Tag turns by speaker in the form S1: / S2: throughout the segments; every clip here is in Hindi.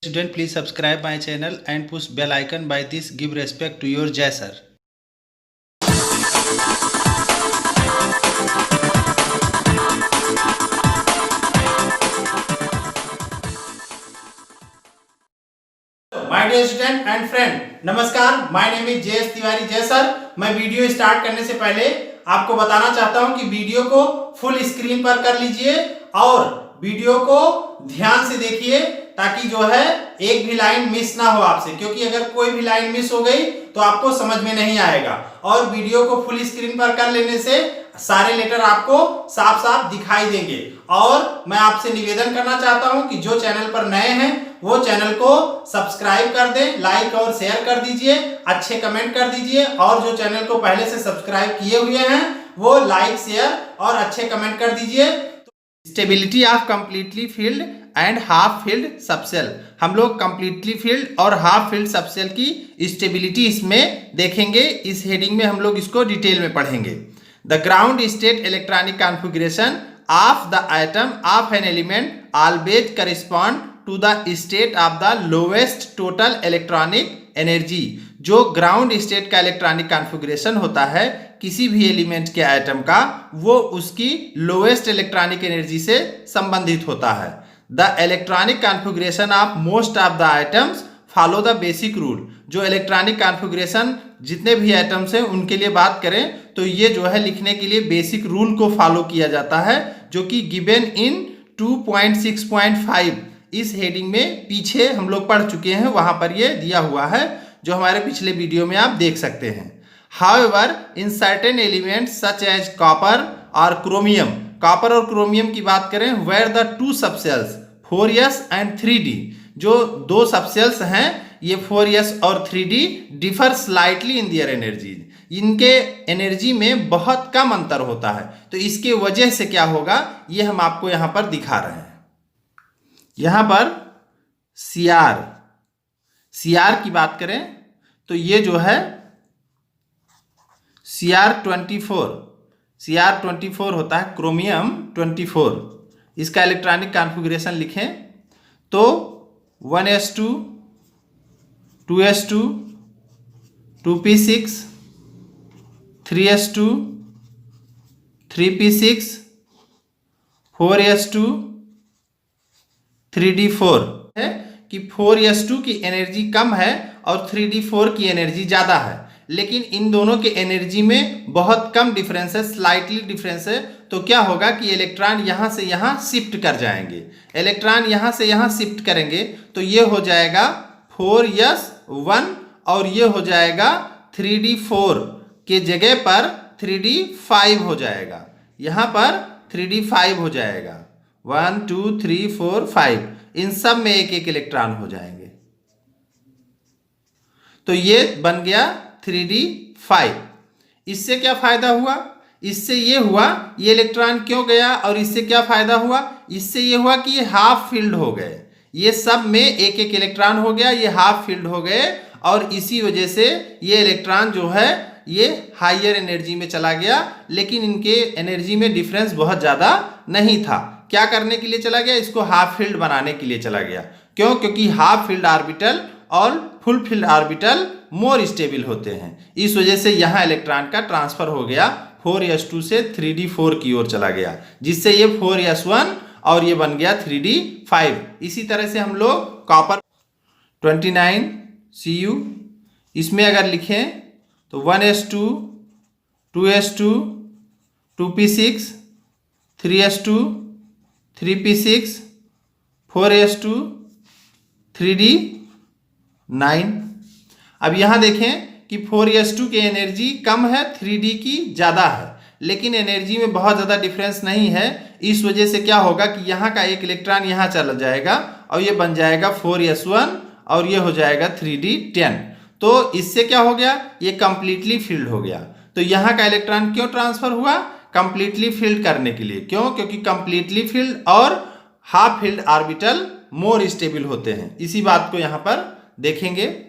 S1: Student, please subscribe my channel and push bell icon. By this, give respect to your Jai sir. My dear student and friend, नमस्कार। My name is JS Tiwari Jai sir. मैं वीडियो स्टार्ट करने से पहले आपको बताना चाहता हूं कि वीडियो को फुल स्क्रीन पर कर लीजिए और वीडियो को ध्यान से देखिए ताकि जो है एक भी लाइन मिस ना हो आपसे, क्योंकि अगर कोई भी लाइन मिस हो गई तो आपको समझ में नहीं आएगा। और वीडियो को फुल स्क्रीन पर कर लेने से सारे लेटर आपको साफ साफ दिखाई देंगे। और मैं आपसे निवेदन करना चाहता हूं कि जो चैनल पर नए हैं वो चैनल को सब्सक्राइब कर दें, लाइक और शेयर कर दीजिए, अच्छे कमेंट कर दीजिए। और जो चैनल को पहले से सब्सक्राइब किए हुए हैं वो लाइक, शेयर और अच्छे कमेंट कर दीजिए। Stability of completely filled and half filled subshell, हम लोग कंप्लीटली फिल्ड और हाफ फिल्ड सबसेल की स्टेबिलिटी इसमें देखेंगे। इस हेडिंग में हम लोग इसको डिटेल में पढ़ेंगे। The ground state electronic configuration of the atom of an element always correspond to the state of the lowest total electronic energy. जो ग्राउंड स्टेट का इलेक्ट्रॉनिक कॉन्फ़िगरेशन होता है किसी भी एलिमेंट के आइटम का, वो उसकी लोवेस्ट इलेक्ट्रॉनिक एनर्जी से संबंधित होता है। The electronic configuration of most of the items follow the basic rule. जो इलेक्ट्रॉनिक कॉन्फ़िगरेशन जितने भी आइटम्स हैं उनके लिए बात करें तो ये जो है लिखने के लिए बेसिक रूल को फॉलो किया जाता है, जो कि गिवन इन 2.6.5 इस हेडिंग में पीछे हम लोग पढ़ चुके हैं, वहां पर ये दिया हुआ है जो हमारे पिछले वीडियो में आप देख सकते हैं। However, in certain elements such as copper और क्रोमियम, कॉपर और क्रोमियम की बात करें, where the two subcells 4s and 3d, जो दो सबसेल्स हैं ये 4s और 3d differ slightly in their energy, इनके एनर्जी में बहुत कम अंतर होता है। तो इसके वजह से क्या होगा ये हम आपको यहां पर दिखा रहे हैं। यहां पर CR की बात करें तो ये जो है CR24 होता है, क्रोमियम 24। इसका इलेक्ट्रॉनिक कॉन्फ़िगरेशन लिखें तो 1s2 2s2 2p6 3s2 3p6 4s2 3d4 है कि 4s2 की एनर्जी कम है और 3d4 की एनर्जी ज़्यादा है, लेकिन इन दोनों के एनर्जी में बहुत कम डिफरेंस है, स्लाइटली डिफरेंस है। तो क्या होगा कि इलेक्ट्रॉन यहाँ से यहाँ शिफ्ट कर जाएंगे। इलेक्ट्रॉन यहाँ से यहाँ शिफ्ट करेंगे तो ये हो जाएगा 4s1 और ये हो जाएगा 3d4 के जगह पर 3d5 हो जाएगा। यहाँ पर 3d5 हो जाएगा। 1 2 3 4 5 इन सब में एक एक इलेक्ट्रॉन हो जाएंगे। तो ये बन गया 3d5। इससे क्या फायदा हुआ? इससे ये हुआ ये इलेक्ट्रॉन क्यों गया और इससे क्या फायदा हुआ? इससे ये हुआ कि ये हाफ फील्ड हो गए, ये सब में एक एक इलेक्ट्रॉन हो गया, ये हाफ फील्ड हो गए और इसी वजह से ये इलेक्ट्रॉन जो है ये हायर एनर्जी में चला गया, लेकिन इनके एनर्जी में डिफरेंस बहुत ज़्यादा नहीं था। क्या करने के लिए चला गया? इसको हाफ फील्ड बनाने के लिए चला गया। क्यों? क्योंकि हाफ फील्ड ऑर्बिटल और फुल फील्ड ऑर्बिटल मोर स्टेबल होते हैं। इस वजह से यहाँ इलेक्ट्रॉन का ट्रांसफर हो गया 4s2 से 3d4 की ओर चला गया, जिससे ये 4s1 और ये बन गया 3d5। इसी तरह से हम लोग कॉपर 29Cu इसमें अगर लिखें तो 1s2 2s2 2p6 3s2 3p6 4s2 3d9। अब यहाँ देखें कि 4s2 की एनर्जी कम है, 3d की ज़्यादा है, लेकिन एनर्जी में बहुत ज़्यादा डिफरेंस नहीं है। इस वजह से क्या होगा कि यहाँ का एक इलेक्ट्रॉन यहाँ चला जाएगा और ये बन जाएगा 4s1 और ये हो जाएगा 3d10। तो इससे क्या हो गया? ये कंप्लीटली फील्ड हो गया। तो यहाँ का इलेक्ट्रॉन क्यों ट्रांसफर हुआ? कंप्लीटली फील्ड करने के लिए। क्यों? क्योंकि completely filled or half filled orbital more stable होते हैं। इसी बात को यहाँ पर देखेंगे।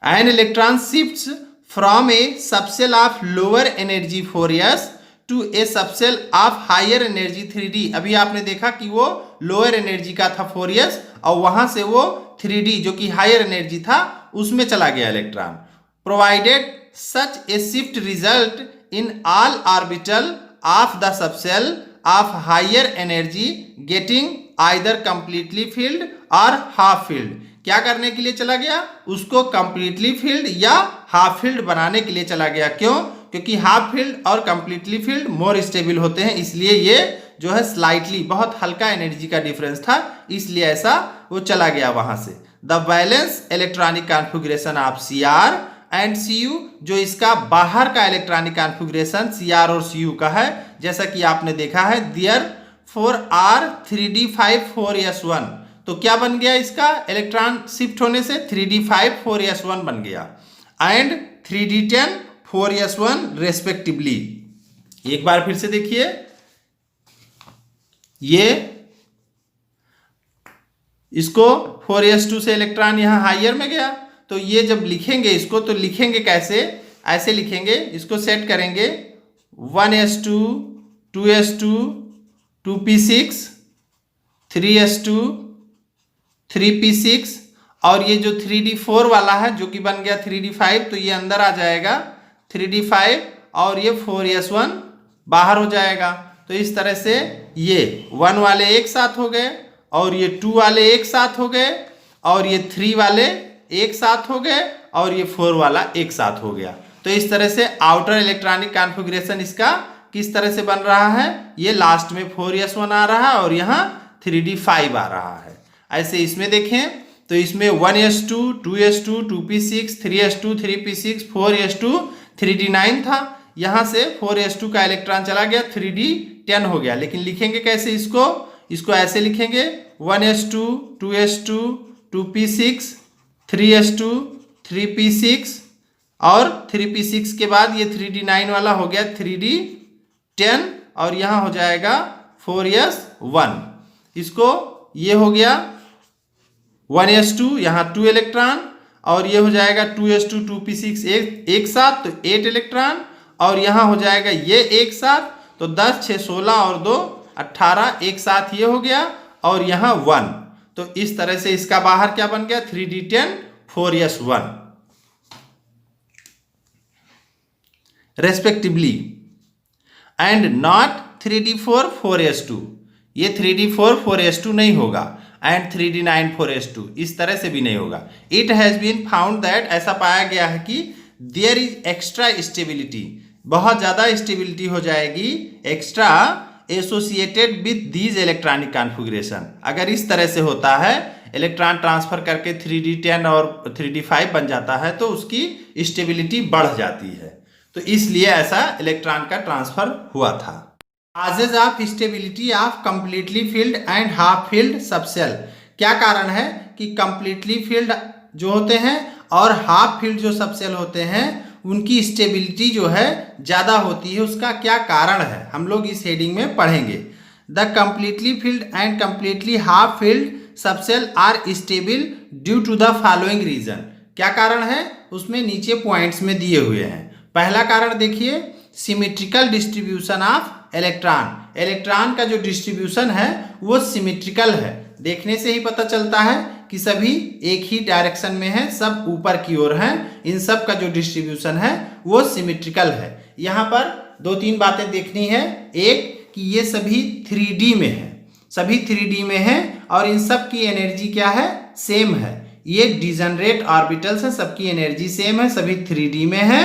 S1: An electron shifts from a subcell of lower energy 4s to a subshell of higher energy 3d। अभी आपने देखा कि वो लोअर एनर्जी का था 4s और वहां से वो 3D जो कि हायर एनर्जी था उसमें चला गया electron. Provided such a shift result in all orbital of the subshell of higher energy getting either completely filled or half filled. क्या करने के लिए चला गया? उसको कंप्लीटली फील्ड या हाफ फील्ड बनाने के लिए चला गया। क्यों? क्योंकि हाफ फील्ड और कंप्लीटली फील्ड मोर स्टेबल होते हैं, इसलिए ये जो है स्लाइटली बहुत हल्का एनर्जी का डिफरेंस था, इसलिए ऐसा वो चला गया वहां से। The balance electronic configuration of Cr and Cu, जो इसका बाहर का इलेक्ट्रॉनिक कॉन्फ़िगरेशन Cr और Cu का है, जैसा कि आपने देखा है देयर 4r 3d5 4s1, तो क्या बन गया इसका इलेक्ट्रॉन शिफ्ट होने से 3d5 4s1 बन गया एंड 3d10 4s1 रेस्पेक्टिवली। एक बार फिर से देखिए, ये इसको 4s2 से इलेक्ट्रॉन यहां हायर में गया, तो ये जब लिखेंगे इसको तो लिखेंगे कैसे? ऐसे लिखेंगे, इसको सेट करेंगे 1s2 2s2 2p6 3s2 3p6 और ये जो 3d4 वाला है जो कि बन गया 3d5, तो ये अंदर आ जाएगा 3d5 और ये 4s1 बाहर हो जाएगा। तो इस तरह से ये 1 वाले एक साथ हो गए और ये 2 वाले एक साथ हो गए और ये 3 वाले एक साथ हो गए और ये 4 वाला एक साथ हो गया। तो इस तरह से आउटर इलेक्ट्रॉनिक कॉन्फ़िगरेशन इसका किस तरह से बन रहा है? ये लास्ट में 4s1 आ रहा है और यहाँ 3d5 आ रहा है। ऐसे इसमें देखें तो इसमें 1s2 2s2 2p6 3s2 3p6 4s2 3d9 था, यहाँ से 4s2 का इलेक्ट्रॉन चला गया 3d10 हो गया। लेकिन लिखेंगे कैसे इसको? इसको ऐसे लिखेंगे 1s2 2s2 2p6 3s2 3p6 और 3p6 के बाद ये 3d9 वाला हो गया 3d10 और यहाँ हो जाएगा 4s1। इसको ये हो गया 1s2 यहाँ 2 इलेक्ट्रॉन और ये हो जाएगा 2s2 2p6 एक साथ तो 8 इलेक्ट्रॉन और यहाँ हो जाएगा ये एक साथ, तो 10 6 16 और 2 18 एक साथ ये हो गया और यहाँ 1। तो इस तरह से इसका बाहर क्या बन गया? 3d10 4s1 respectively and not 3d4 4s2। ये 3d4 4s2 नहीं होगा एंड 3d9 4s2 इस तरह से भी नहीं होगा। It has been found that, ऐसा पाया गया है कि देयर इज एक्स्ट्रा स्टेबिलिटी, बहुत ज़्यादा स्टेबिलिटी हो जाएगी extra associated with these electronic configuration. अगर इस तरह से होता है इलेक्ट्रॉन ट्रांसफर करके 3d10 और 3d5 बन जाता है तो उसकी स्टेबिलिटी बढ़ जाती है, तो इसलिए ऐसा इलेक्ट्रॉन का ट्रांसफर हुआ था। Causes of stability of completely filled and half filled subshell, क्या कारण है कि कंप्लीटली फील्ड जो होते हैं और हाफ फील्ड जो सबसेल होते हैं उनकी स्टेबिलिटी जो है ज़्यादा होती है, उसका क्या कारण है हम लोग इस हेडिंग में पढ़ेंगे। The completely filled and completely half filled subshell are stable due to the following reason. क्या कारण है? उसमें नीचे पॉइंट्स में दिए हुए हैं। पहला कारण देखिए, symmetrical distribution of electron. Electron का जो डिस्ट्रीब्यूशन है वो सिमेट्रिकल है, देखने से ही पता चलता है कि सभी एक ही डायरेक्शन में है, सब ऊपर की ओर हैं। इन सब का जो डिस्ट्रीब्यूशन है वो सिमेट्रिकल है। यहाँ पर 2-3 बातें देखनी है। एक कि ये सभी 3D में है, सभी 3D में है और इन सब की एनर्जी क्या है? सेम है। ये डिजनरेट ऑर्बिटल्स हैं, सबकी एनर्जी सेम है, सभी 3D में है।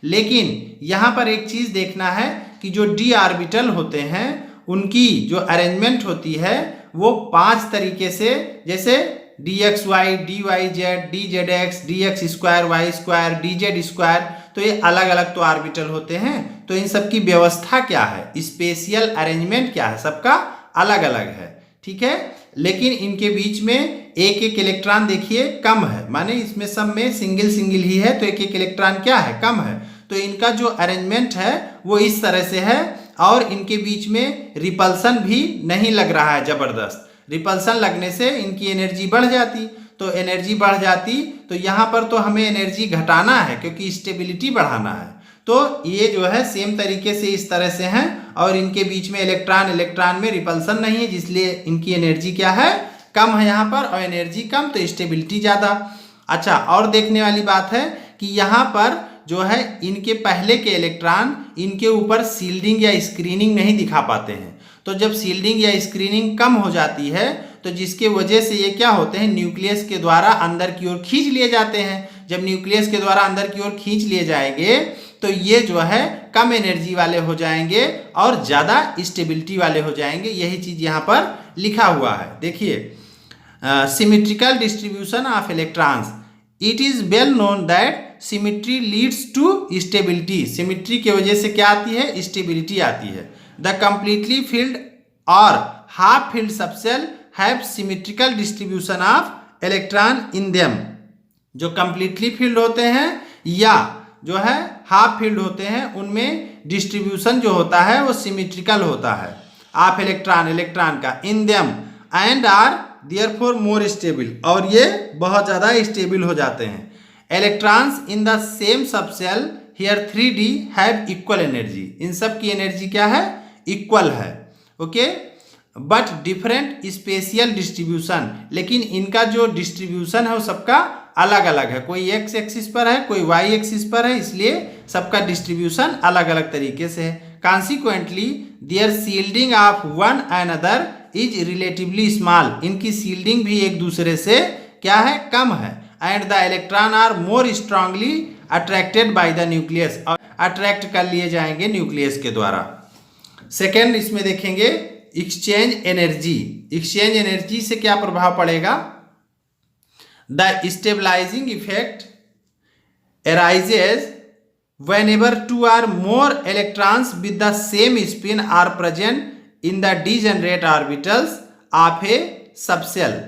S1: लेकिन यहाँ पर एक चीज़ देखना है कि जो d ऑर्बिटल होते हैं उनकी जो अरेंजमेंट होती है वो 5 तरीके से, जैसे dxy dyz dzx dx square Y square dz square, तो ये अलग अलग तो ऑर्बिटल होते हैं। तो इन सब की व्यवस्था क्या है, स्पेशियल अरेंजमेंट क्या है, सबका अलग अलग है, ठीक है। लेकिन इनके बीच में एक एक इलेक्ट्रॉन देखिए कम है, माने इसमें सब में सिंगल सिंगल ही है, तो एक एक इलेक्ट्रॉन क्या है? कम है। तो इनका जो अरेंजमेंट है वो इस तरह से है और इनके बीच में रिपल्सन भी नहीं लग रहा है जबरदस्त। रिपल्सन लगने से इनकी एनर्जी बढ़ जाती, तो एनर्जी बढ़ जाती तो यहाँ पर तो हमें एनर्जी घटाना है क्योंकि स्टेबिलिटी बढ़ाना है। तो ये जो है सेम तरीके से इस तरह से हैं और इनके बीच में इलेक्ट्रॉन में रिपल्सन नहीं है, जिसलिए इनकी एनर्जी क्या है? कम है यहाँ पर और एनर्जी कम तो स्टेबिलिटी ज़्यादा। अच्छा, और देखने वाली बात है कि यहाँ पर जो है इनके पहले के इलेक्ट्रॉन इनके ऊपर शील्डिंग या स्क्रीनिंग नहीं दिखा पाते हैं। तो जब शील्डिंग या स्क्रीनिंग कम हो जाती है तो जिसके वजह से ये क्या होते हैं, न्यूक्लियस के द्वारा अंदर की ओर खींच लिए जाते हैं। जब न्यूक्लियस के द्वारा अंदर की ओर खींच लिए जाएंगे तो ये जो है कम एनर्जी वाले हो जाएंगे और ज़्यादा स्टेबिलिटी वाले हो जाएंगे। यही चीज़ यहाँ पर लिखा हुआ है। देखिए, symmetrical distribution of electrons, it is well known that symmetry leads to stability. Symmetry की वजह से क्या आती है, स्टेबिलिटी आती है। द कंप्लीटली फिल्ड और half filled subshell have symmetrical distribution of electron in them. जो कंप्लीटली फिल्ड होते हैं या जो है हाफ फील्ड होते हैं उनमें डिस्ट्रीब्यूशन जो होता है वो सिमेट्रिकल होता है ऑफ इलेक्ट्रॉन का in them and are therefore more stable, और ये बहुत ज़्यादा स्टेबल हो जाते हैं। Electrons in the same subshell here 3D have equal energy. इन सब की एनर्जी क्या है, इक्वल है। Okay, but different spatial distribution, लेकिन इनका जो डिस्ट्रीब्यूशन है वो सबका अलग अलग है। कोई एक्स एक्सिस पर है, कोई वाई एक्सिस पर है, इसलिए सबका डिस्ट्रीब्यूशन अलग अलग तरीके से है। Consequently their shielding of one and other is relatively small. इनकी शील्डिंग भी एक दूसरे से क्या है, कम है। And the electron are more strongly attracted by the nucleus, और अट्रैक्ट कर लिए जाएंगे न्यूक्लियस के द्वारा। सेकेंड इसमें देखेंगे एक्सचेंज एनर्जी। एक्सचेंज एनर्जी से क्या प्रभाव पड़ेगा, the stabilizing effect arises whenever two or more electrons with the same spin are present in the degenerate orbitals of a subcell।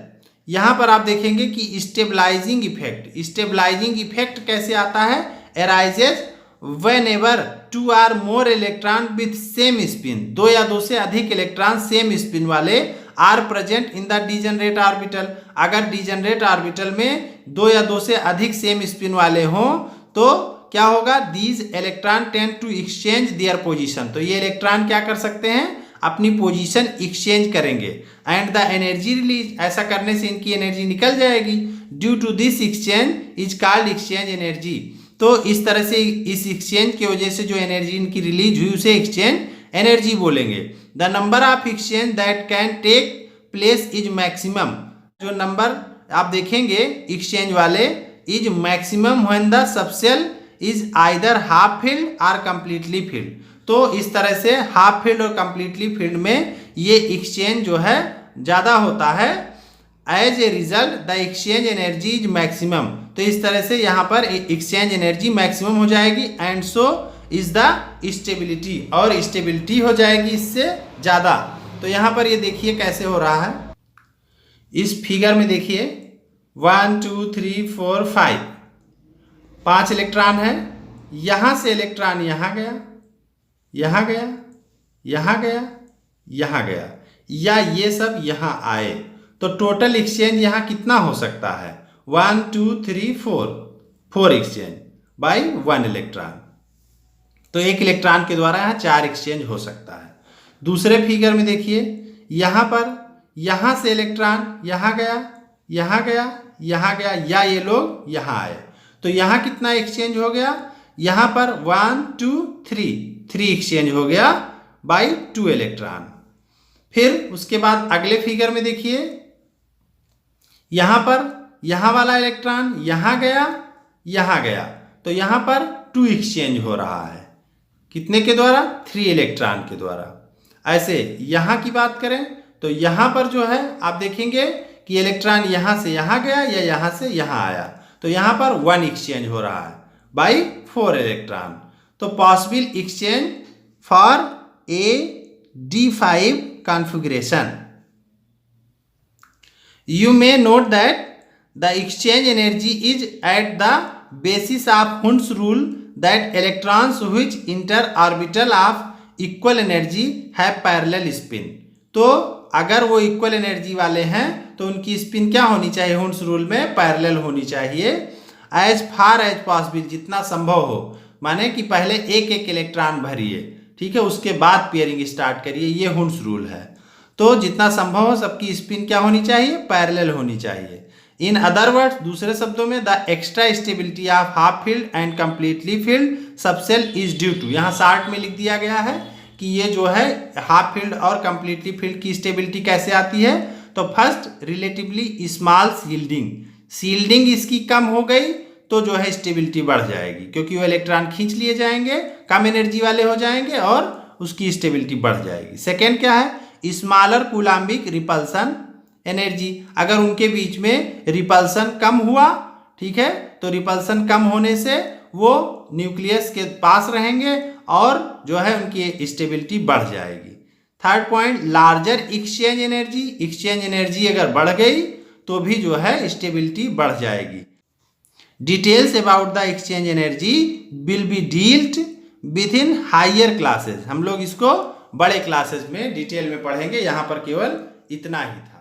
S1: यहाँ पर आप देखेंगे कि स्टेबलाइजिंग इफेक्ट कैसे आता है, arises whenever two or more electron with same spin, दो या दो से अधिक इलेक्ट्रॉन सेम स्पिन वाले are present in the degenerate orbital. अगर डिजेनरेट ऑर्बिटल में दो या दो से अधिक सेम स्पिन वाले हों तो क्या होगा, these electron tend to exchange their position. तो ये इलेक्ट्रॉन क्या कर सकते हैं, अपनी पोजीशन एक्सचेंज करेंगे। एंड द एनर्जी रिलीज, ऐसा करने से इनकी एनर्जी निकल जाएगी। Due to this exchange is called exchange energy. तो इस तरह से इस एक्सचेंज की वजह से जो एनर्जी इनकी रिलीज हुई उसे एक्सचेंज एनर्जी बोलेंगे। The number of exchange that can take place is maximum. जो नंबर आप देखेंगे एक्सचेंज वाले is maximum when the subshell is either half filled और कंप्लीटली फील्ड। तो इस तरह से हाफ फील्ड और कंप्लीटली फील्ड में ये एक्सचेंज जो है ज़्यादा होता है। As a result the exchange energy is maximum. तो इस तरह से यहाँ पर एक्सचेंज एनर्जी मैक्सिमम हो जाएगी and so is the stability, और स्टेबिलिटी हो जाएगी इससे ज़्यादा। तो यहाँ पर ये देखिए कैसे हो रहा है, इस फिगर में देखिए 1 2 3 4 5 5 इलेक्ट्रॉन है। यहाँ से इलेक्ट्रॉन यहाँ गया, यहाँ गया, यहाँ गया, यहाँ गया, या ये सब यहाँ आए। तो टोटल एक्सचेंज यहाँ कितना हो सकता है, 1 2 3 4 एक्सचेंज बाई 1 इलेक्ट्रॉन। तो एक इलेक्ट्रॉन के द्वारा यहाँ 4 एक्सचेंज हो सकता है। दूसरे फिगर में देखिए, यहाँ पर यहाँ से इलेक्ट्रॉन यहाँ गया, यहाँ गया, यहाँ गया, या ये लोग यहाँ आए। तो यहाँ कितना एक्सचेंज हो गया, यहाँ पर 1 2 3 एक्सचेंज हो गया बाई 2 इलेक्ट्रॉन। फिर उसके बाद अगले फिगर में देखिए, यहाँ पर यहाँ वाला इलेक्ट्रॉन यहाँ गया, यहाँ गया, तो यहाँ पर 2 एक्सचेंज हो रहा है। कितने के द्वारा, 3 इलेक्ट्रॉन के द्वारा। ऐसे यहाँ की बात करें तो यहाँ पर जो है आप देखेंगे कि इलेक्ट्रॉन यहाँ से यहाँ गया या यहाँ से यहाँ आया, तो यहाँ पर 1 एक्सचेंज हो रहा है बाई 4 इलेक्ट्रॉन। तो possible exchange for a D5 configuration. You may note that the exchange energy is at the basis of Hund's rule that electrons which enter orbital of equal energy have parallel spin. तो अगर वो इक्वल एनर्जी वाले हैं तो उनकी स्पिन क्या होनी चाहिए, हुंड्स रूल में पैरेलल होनी चाहिए। एज फार एज पॉसिबल, जितना संभव हो, माने कि पहले एक एक इलेक्ट्रॉन भरिए, ठीक है, उसके बाद पेयरिंग स्टार्ट करिए, ये हुंड्स रूल है। तो जितना संभव हो सबकी स्पिन क्या होनी चाहिए, पैरेलल होनी चाहिए। इन अदर वर्ड्स, दूसरे शब्दों में, the extra stability of half filled and completely filled subshell is due to, यहाँ शार्ट में लिख दिया गया है कि ये जो है हाफ फील्ड और कंप्लीटली फील्ड की स्टेबिलिटी कैसे आती है। तो फर्स्ट, रिलेटिवली स्मॉल शील्डिंग इसकी कम हो गई तो जो है स्टेबिलिटी बढ़ जाएगी, क्योंकि वो इलेक्ट्रॉन खींच लिए जाएंगे, कम एनर्जी वाले हो जाएंगे और उसकी स्टेबिलिटी बढ़ जाएगी। सेकेंड क्या है, स्मॉलर कूलाम्बिक रिपल्सन एनर्जी, अगर उनके बीच में रिपल्सन कम हुआ, ठीक है, तो रिपल्सन कम होने से वो न्यूक्लियस के पास रहेंगे और जो है उनकी स्टेबिलिटी बढ़ जाएगी। Third point, larger exchange energy अगर बढ़ गई तो भी जो है स्टेबिलिटी बढ़ जाएगी। Details about the exchange energy will be dealt with in higher classes, हम लोग इसको बड़े क्लासेस में डिटेल में पढ़ेंगे, यहाँ पर केवल इतना ही था।